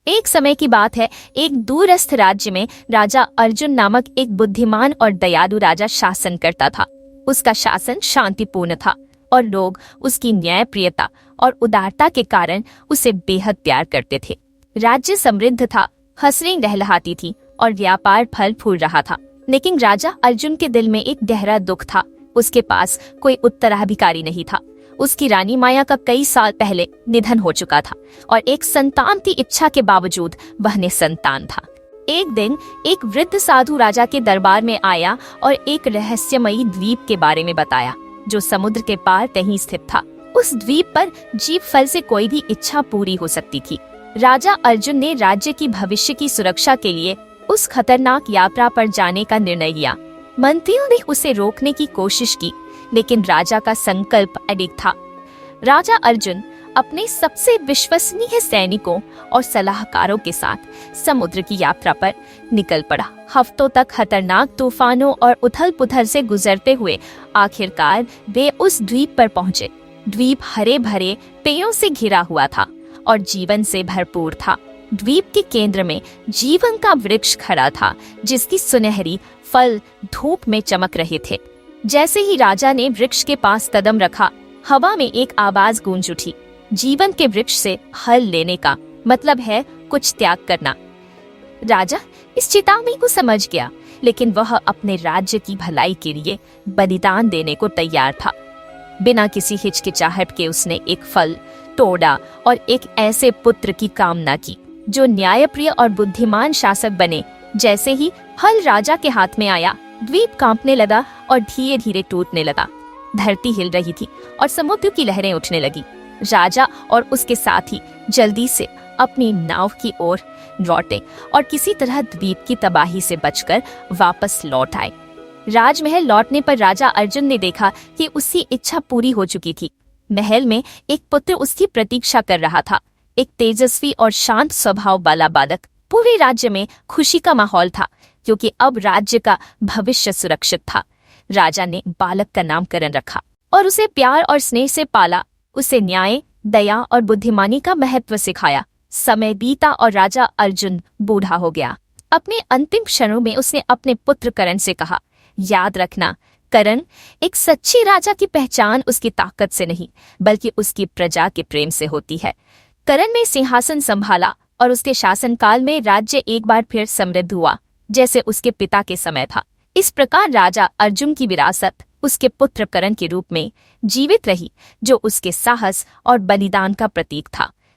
एक समय की बात है, एक दूरस्थ राज्य में राजा अर्जुन नामक एक बुद्धिमान और दयालु राजा शासन करता था। उसका शासन शांतिपूर्ण था और लोग उसकी न्यायप्रियता और उदारता के कारण उसे बेहद प्यार करते थे। राज्य समृद्ध था, फसलें लहलहाती थी और व्यापार फल फूल रहा था। लेकिन राजा अर्जुन के दिल में एक गहरा दुख था। उसके पास कोई उत्तराधिकारी नहीं था। उसकी रानी माया का कई साल पहले निधन हो चुका था और एक संतान की इच्छा के बावजूद वह निसंतान था। एक दिन एक वृद्ध साधु राजा के दरबार में आया और एक रहस्यमयी द्वीप के बारे में बताया जो समुद्र के पार कहीं स्थित था। उस द्वीप पर जीव फल से कोई भी इच्छा पूरी हो सकती थी। राजा अर्जुन ने राज्य की भविष्य की सुरक्षा के लिए उस खतरनाक यात्रा पर जाने का निर्णय लिया। मंत्रियों ने उसे रोकने की कोशिश की, लेकिन राजा का संकल्प अडिग था। राजा अर्जुन अपने सबसे विश्वसनीय सैनिकों और सलाहकारों के साथ समुद्र की यात्रा पर निकल पड़ा। हफ्तों तक खतरनाक तूफानों और उथल पुथल से गुजरते हुए आखिरकार वे उस द्वीप पर पहुंचे। द्वीप हरे भरे पेड़ों से घिरा हुआ था और जीवन से भरपूर था। द्वीप के केंद्र में जीवन का वृक्ष खड़ा था, जिसकी सुनहरी फल धूप में चमक रहे थे। जैसे ही राजा ने वृक्ष के पास कदम रखा, हवा में एक आवाज गूंज उठी। जीवन के वृक्ष से फल लेने का मतलब है कुछ त्याग करना। राजा इस चेतावनी को समझ गया, लेकिन वह अपने राज्य की भलाई के लिए बलिदान देने को तैयार था। बिना किसी हिचकिचाहट के उसने एक फल तोड़ा और एक ऐसे पुत्र की कामना की जो न्यायप्रिय और बुद्धिमान शासक बने। जैसे ही फल राजा के हाथ में आया, द्वीप कांपने लगा और धीरे धीरे टूटने लगा। धरती हिल रही थी और समुद्र की लहरें उठने लगी। राजा और उसके साथी जल्दी से अपनी नाव की ओर लौटे और किसी तरह द्वीप की तबाही से बचकर वापस लौट आए। राजमहल लौटने पर राजा अर्जुन ने देखा कि उसकी इच्छा पूरी हो चुकी थी। महल में एक पुत्र उसकी प्रतीक्षा कर रहा था, एक तेजस्वी और शांत स्वभाव वाला बालक। पूरे राज्य में खुशी का माहौल था, क्योंकि अब राज्य का भविष्य सुरक्षित था। राजा ने बालक का नामकरण रखा और उसे प्यार और स्नेह से पाला। उसे न्याय, दया और बुद्धिमानी का महत्व सिखाया। समय बीता और राजा अर्जुन बूढ़ा हो गया। अपने अंतिम क्षणों में उसने अपने पुत्र करण से कहा, याद रखना करण, एक सच्ची राजा की पहचान उसकी ताकत से नहीं, बल्कि उसकी प्रजा के प्रेम से होती है। करण ने सिंहासन संभाला और उसके शासनकाल में राज्य एक बार फिर समृद्ध हुआ, जैसे उसके पिता के समय था। इस प्रकार राजा अर्जुन की विरासत उसके पुत्र करण के रूप में जीवित रही, जो उसके साहस और बलिदान का प्रतीक था।